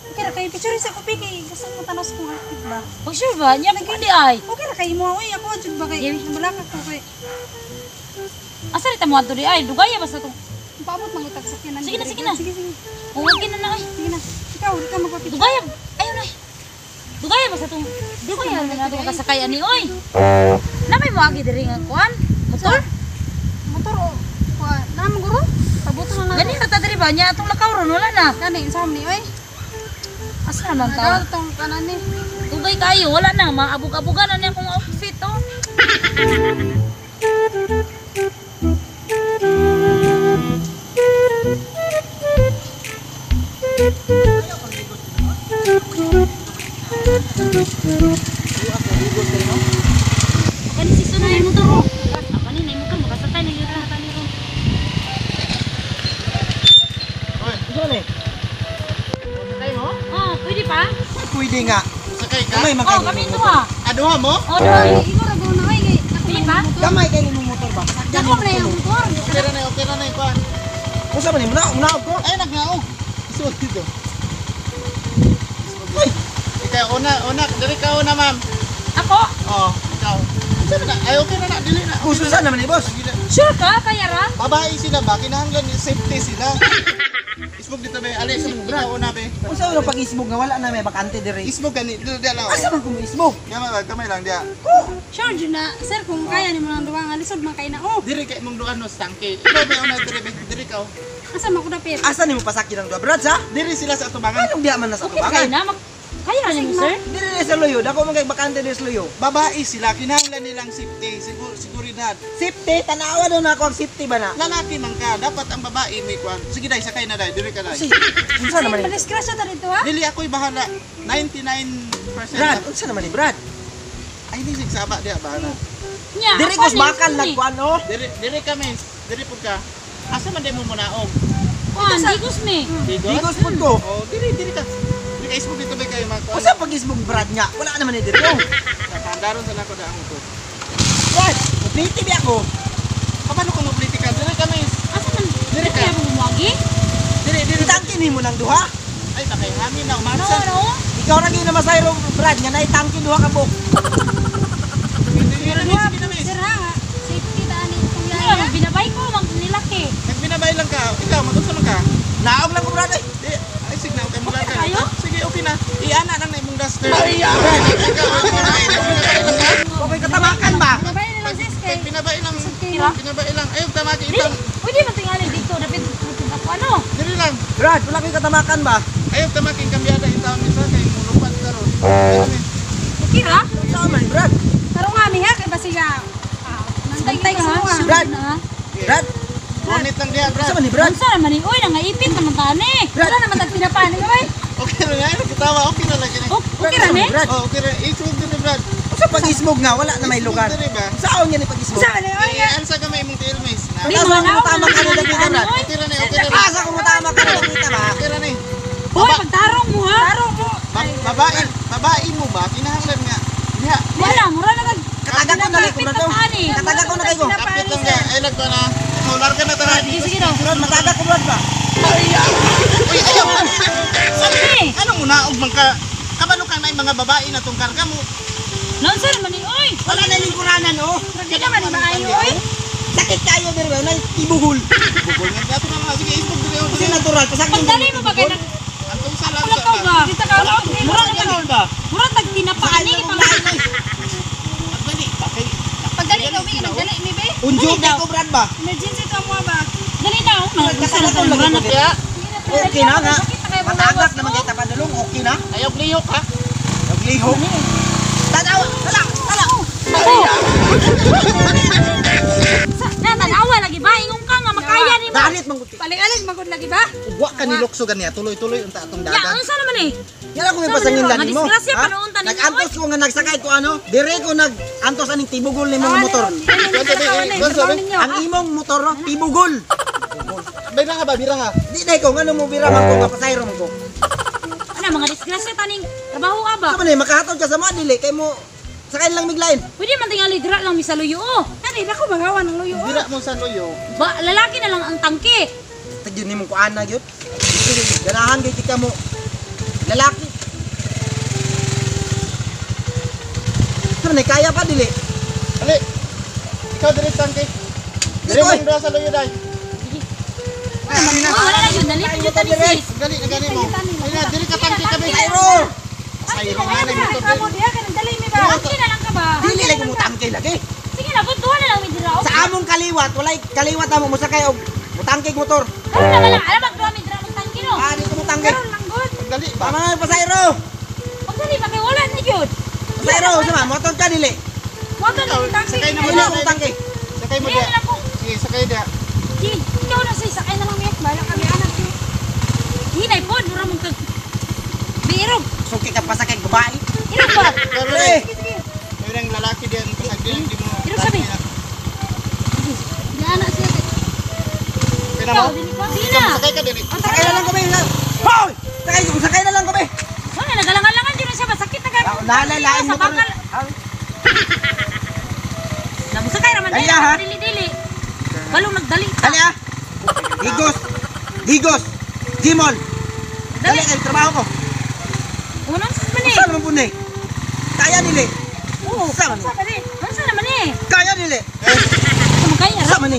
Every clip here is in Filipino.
Okay ra kay picture sa kopi kay gusto mo tanos kung active ba. Oh, sure ba? Nya hindi ay. Okay ra kay mo oy ako jud ba kay balaka ko kay. Asa rita mo ato di ay dugaya basta to. Paabot man utag sakyanan. Sige na. Sige. Oh, wag na na ay. Sige na. Ikaw di ka magpapicture. Dugaya. Ayun ay. Dugaya basta to. Dugaya na nato makasakay ani oy. Namay mo agi diri nga kuan? Motor? Motor o. Kuha na mo guro. Pabuto na Gani ta diri ba nya atong lakaw ron wala na. Kani sa ni oy. Asa naman Nagaw ta? tong kanan ni. Dugay kayo wala na maabog-abogan na ni akong outfit oh. Kani si sunay mo to. Apa ni nay mo kan makasakay na yun na tani ron. Oy, Dali. sakay mo? Oh, pwede pa? Pwede nga. Sakay ka? Gamay Oh, makay. kami ito ah. Aduha mo? Oh, doon. Ikaw ra go na oy kay. Pili pa? Gamay kay nimo motor ba? Dako na yung motor. Okay na ikuan. Usa man ni muna ko. Ay, nagnaog. Isuot dito. Ikaw, una, dali ka una, ma'am. Ako? Oo, ikaw. Sabi na, ay okay na, dili na. Uso sa naman ni boss. Sure ka? Kaya ra? Babae sila ba? Kinahanglan yung safety sila. Isbog dito, be. Alex, ikaw una, be. Usa man pag-isbog nga wala na may bakante dire. Isbog gani, dito dia lang. Asa man ko isbog? Kamay lang dia. Sure jud na. Sir kung kaya nimo nang duwa nga lisod man kay na oh. Diri kay mong duan no stangke. Ikaw be una diri, be. Diri ka. Asa man ko dapit? Asa nimo pasakyan ang dua brad sa? Diri sila sa atubangan. Anong diya man na sa Okay kaya tubangan? na? Kaya na niyo, sir? Dire sa loyo, dako man kay bakante dire sa loyo. Babae sila, kinahanglan nilang safety, seguridad. Safety, tanawa daw na ako ang safety ba na? Lalaki man ka, dapat ang babae may kwan. Sige dai, sakay na dai, diri ka dai. Kasi, unsa naman ni? Madisgrasya ta dito ha? Dili ako'y bahala. 99% Brad, na. unsa naman ni Brad? Ay, di sigsaba dia bahala. Nya, Dire ako kos ni- bakal ni- nagkuan oh. Diri kami, diri pud ka. Asa man di mo munaog? Kuan, digos me. Bigos? Digos pud ko. Oh, diri ka. Diri ka isbog dito ba kayo mga kwan. Usa pag-isbog Brad nga, wala naman ni dire oh. Nakaandaron sa nako daang to. Brad, complete bi ako. Paano kung politika? Diri kami. Asa man? Diri ka. Kaya mo bumagi? Diri. Itangki nimo nang duha. Ay, nakay hangin na No, umansa. no. Ikaw ra gyud na masayro Brad nga naitangki duha ka buk. Diri sige na Sir ha nga. Safety ta ani kung Kaya yaya. mo binabay ko mag nilaki. Nagbinabay lang ka. Ikaw, mag-usa man ka. Naog lang ko Brad ay. Di, ay sige na, okay mo Okay ka. kayo? Sige, okay na. Iana lang na imong duster. Okay katamakan ba? Mabay na lang sis kay. Pinabay lang. Tira? Pinabay lang. Ayaw, tamaki Di, itang. pwede man tingali dito. Dapat ako ano? Diri lang. Brad, wala kay katamakan ba? Ayaw, tamaki kambiada yung taon isa kay mulupan karon. Kami. Okay ra? Unsa man ni Brad? Tarong ami ha kay basiga. Nantay ka ha. Brad. Na. Brad, Bonit lang diya, unsa Brad. man ni Brad? Unsa naman ni? Uy, nangaipit naman tani. Wala naman tag pinapani oy. Okay na nga, nagkitawa. Okay na lang yun. Okay ra ni? Brad, Oh, okay na. Isog din ni Brad. unsa pag-isbog nga wala na may lugar. Diri ba? Saan nga ni pag-isbog? Sa ani oy nga. Ansa ka may imong tilmis? Di Asa mo mo na tama ka na dagita Brad? Okay na ni, okay na ni. Asa ko mo tama ka na dagita ba? Okay na ni. Hoy, pagtarong mo ha. Tarong mo. Babae mo ba? Kinahanglan nga. Diha. Wala, mura na kag Kataga ko na kay ko na to. ani. Kataga ko na kay ko. Kapit lang diya. Ay, nagba na. Solar ka na tara. Sige daw. Brad, mataga ko Brad ba? Uy, ayaw. Sabi. Anong unaog man ka? Kabalo ka na yung mga babae na tong karga mo. Nonsa naman ni? Uy. Wala na lingkuranan oh. Di naman ni maayo oy. Sakit kayo pero na ibugol. Bugol nga. Dato na mga. Sige, isbog din Kasi yun. natural pasakit. Pagdali mo ba kay nag Antong salam wala ka ba? Kita ka ulo. Mura na kanon ba? Mura tag tinapaan ni pang Pagdali. Bakay. Pagdali ka uwi nagdali mi be. Unjo ko Brad ba? Emergency ka mo ba? Dali na oh. Kataga ko lang ko. Kaya, Okay na nga. Matagak naman kay tapadulong okay na. ayaw liyok ha. Nagliho. Tanawa, tala, tala. Natanawa lagi ba? Ingon ka nga makaya ni mo. Dalit mangguti. Paling-aling magud lagi ba? Wa ka nilokso ganiya. Tuloy-tuloy unta atong Ya, dagan. ano sa naman eh? Yala ko may pasangin Nga ganin mo. disgrasya Ha? panoon tanin Nag-antos ko nga nagsakay ko ano. Dire ko nag-antos aning tibugol ni mong motor. Ang imong motor no, tibugol. Bira nga ba? Bira nga. Di dai ko ngano mo bira man ko kapasayro mo ko. Ano mga disgrasya taning trabaho ka ba? Sa man makahatod ka sa mga dili kay mo sakay lang miglain. Pwede man tingali dira lang misaluyo oh. Kani dako magawan ng luyo. Bira mo sa loyo. Ba lalaki na lang ang tangke. Tagyon nimong kuana gyud. Ganahan gyud kita mo. Lalaki. Ano na kaya pa dili? Ali. Ikaw diri tangke. Diri Ikoy. man dra sa luyo day. Wala na yun. Nalipin yun tani sis. Gali mo. Ay na diri ka tangke kami. Sayro. Sayro nga na motor. Kamu dia kan dali mi ba? Tangki na lang ka ba? Dili lagi mo tangke lagi. Sige na, buntuhan na lang may dira. Sa among kaliwat, walay kaliwat amo mo sakay og mutangke magmotor. Karon naman lang, alam ang mi dira ng tangki no. Ah, dito mo tangke. Karon lang good. Gali ba? Tama na pasayro. Pagdali ba kay wala na yun. Pasayro, sama motor ka dili. Mo to ni tangki. Sakay na mo Dili na. mo tangke. Sakay mo Hindi dia. na lang ko. Sige, sakay dia. Di, ikaw na sis, sakay na lang mi. Bala kami anak ni. Hinay po, dura mong kag... Birog. Suki ka pa sakay babae. Hirap ba? Pero Eh, may nang lalaki diyan pasag diyan di mo. Pero sabi. Di anak siya. Kaya Ikaw, mo. dili ko. Sige Ikaw na. sakay ka dili. sakay na lang kami. Hoy! Sakay na lang kami. Wala, nagalangan-langan dyan na siya. Masakit na ka. Nalalain Sa mo ka. bakal. Namusakay raman Dali, din. ha? Dili-dili. Balong nagdali. Dali ah. Higos. Jimon. Dali kay trabaho ko. Unang sa naman eh. Saan mo punay? Kaya dili. Oo. Saan man? Saan naman? Saan naman eh? Kaya dili. Saan mo kaya? Saan man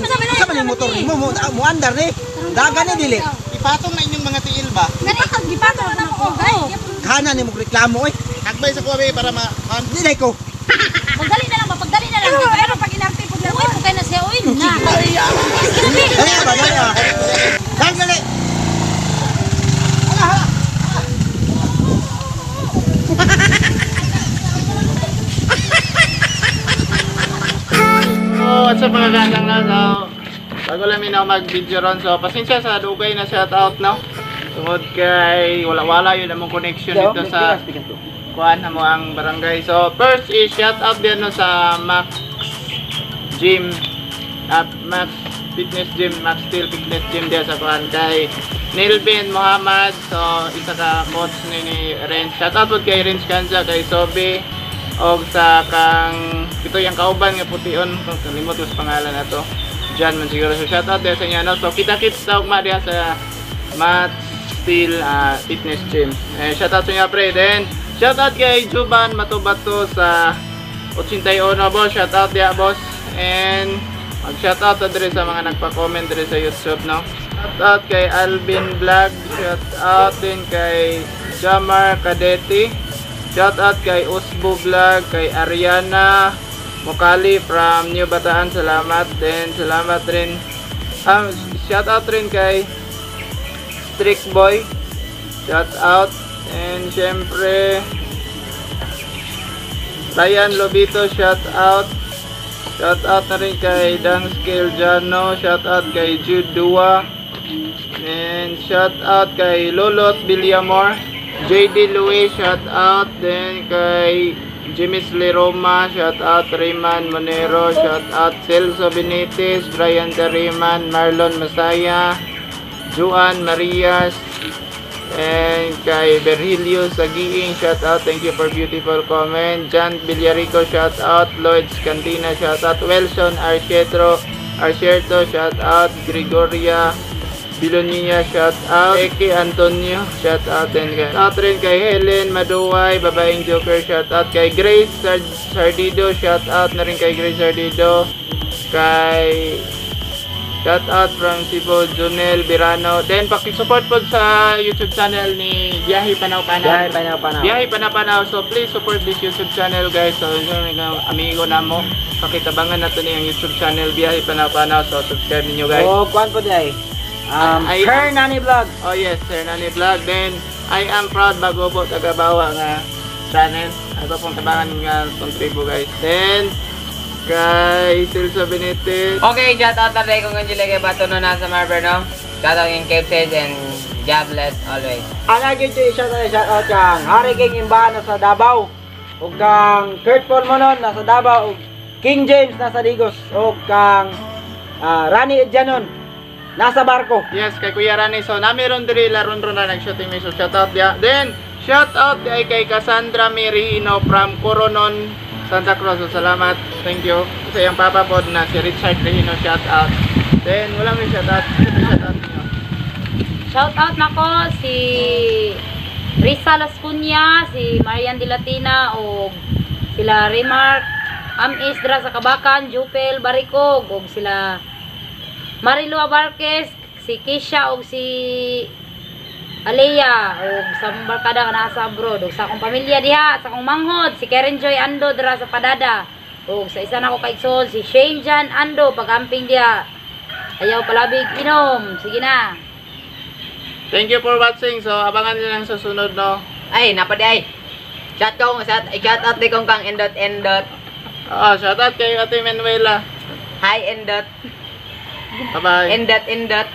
yung motor ni mo andar ni. Daga ni dili. Ipatong na inyong mga tiil ba? Gipato na ako. Oo. Kana ni mo reklamo eh. Hagbay sa kuwabe para ma Dili ko. Pagdali na lang ba? Pagdali na lang. Pero pag inarte po Uy, pagkay na siya. Uy, na. Dali ba? Dali ah. Dali. Oh, what's up mga gandang na? So, bago lang minaw mag-video ron. So, pasensya sa dugay na shoutout, no? Tungod kay wala yun among connection dito sa kuan mo ang barangay. So, first is shoutout din no sa Max Gym Max Fitness Gym, Max Steel Fitness Gym dia sa kuan kay Nilbin Muhammad. So, isa ka coach ni Renz. Shoutout po kay Renz Kanza, kay Sobe, og sa kang ito yung kauban nga pution, kung kalimot ko sa pangalan na to, John man siguro. So shoutout din sa inyo, no? So kita-kits daw ma diha sa Max Steel Fitness Gym. Shoutout sa inyo pre. Then shoutout kay Juban Matubato sa 81 boss. Shoutout dia boss. And mag-shoutout din sa mga nagpa-comment din sa YouTube, no? Shoutout kay Alvin Vlog. Shoutout din kay Jamar Kadeti. Shoutout kay Usbo Vlog, kay Ariana Mokali from New Bataan. Salamat din. Salamat rin. Shoutout rin kay Strict Boy. Shoutout. And syempre Ryan Lobito. Shoutout. Shoutout na rin kay Dan Scale Jano. Shoutout kay Jude Dua. And shoutout kay Lolot Villamor. JD Luis, shout out din kay Jimmy Sleroma, shout out Rayman Monero, shout out Celso Benitez, Brian Dariman, Marlon Masaya, Juan Marias, and kay Berhilio Sagiing, shout out, thank you for beautiful comment. Jan Villarico, shout out. Lloyd's Cantina, shout out. Wilson Archetro, shout out. Gregoria Bilonia, shout out. Eki Antonio, shout out. And shout rin kay Helen Maduway, babaeng joker, shout out. Kay Grace Sardido, shout out na rin kay Grace Sardido. Kay shout out from Cebu, Junel Birano. Then paki-support po sa YouTube channel ni Biyahe Panaw-Panaw. Biyahe Panaw-Panaw. So please support this YouTube channel, guys. So yung amigo na mo, pakitabangan natin yung YouTube channel Biyahe Panaw-Panaw. So subscribe niyo, guys. Oh, kuan po day. Her Nani Vlog. Oh yes, Sir Nani Vlog. Then I am proud bago po tagabawa nga channel. Ato pong tabangan nga itong tribo, guys. Then kay Celso Benitez. Okay, shout out na rin kung hindi lagi bato na nasa Marber, no? Shout out in Cape Sage and God bless always. Alagi ito shout out kang Hari King Imbahan nasa Davao. Ug kang Kurt Polmonon nasa Davao. Ug King James nasa Digos. Ug kang Rani Edjanon nasa Barko. Yes, kay Kuya Rani. So namiron diri laron ron na nag-shooting me. So shout out dia. Then shout out kay Cassandra Merino from Coronon, Santa Cruz. So, salamat. Thank you. Sa iyang papa po na si Richard Rehino, shout out. Then wala may shout out. Shout out niyo. Shout out na ko si Risa Las Cunha, si Marian de Latina o sila Remark Amis dra sa Kabakan, Jupel Baricog o sila Marilu Abarquez, si Kisha o si Alea o sa mong barkada nga nasa abroad o sa akong pamilya diha, sa akong manghod si Karen Joy Ando dra sa Padada o sa isa na ko kaigsoon si Shane Jan Ando pagamping diha. Ayaw palabig inom. Sige na. Thank you for watching. So, abangan nyo lang sa sunod, no? Ay, napadi ay. Shout out di kong kang endot. Shoutout kay Ate Manuela. Hi endot. Bye-bye. Endot.